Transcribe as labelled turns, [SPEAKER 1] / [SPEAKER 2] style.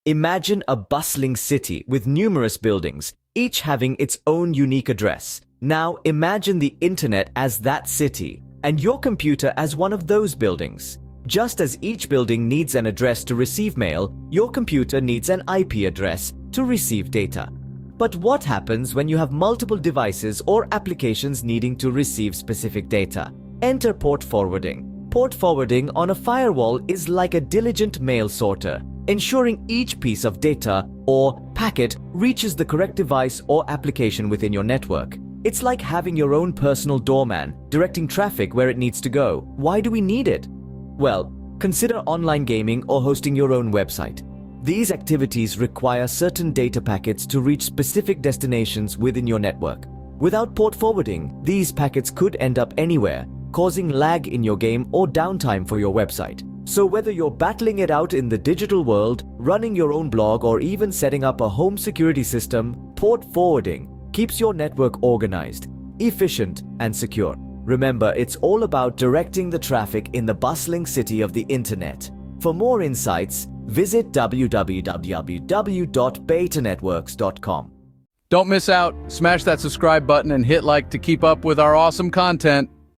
[SPEAKER 1] Imagine a bustling city with numerous buildings, each having its own unique address. Now imagine the internet as that city, and your computer as one of those buildings. Just as each building needs an address to receive mail, your computer needs an IP address to receive data. But what happens when you have multiple devices or applications needing to receive specific data? Enter port forwarding. Port forwarding on a firewall is like a diligent mail sorter, ensuring each piece of data or packet reaches the correct device or application within your network. It's like having your own personal doorman, directing traffic where it needs to go. Why do we need it? Well, consider online gaming or hosting your own website. These activities require certain data packets to reach specific destinations within your network. Without port forwarding, these packets could end up anywhere, causing lag in your game or downtime for your website. So whether you're battling it out in the digital world, running your own blog, or even setting up a home security system, port forwarding keeps your network organized, efficient, and secure. Remember, it's all about directing the traffic in the bustling city of the internet. For more insights, visit www.betanetworks.com.
[SPEAKER 2] Don't miss out. Smash that subscribe button and hit like to keep up with our awesome content.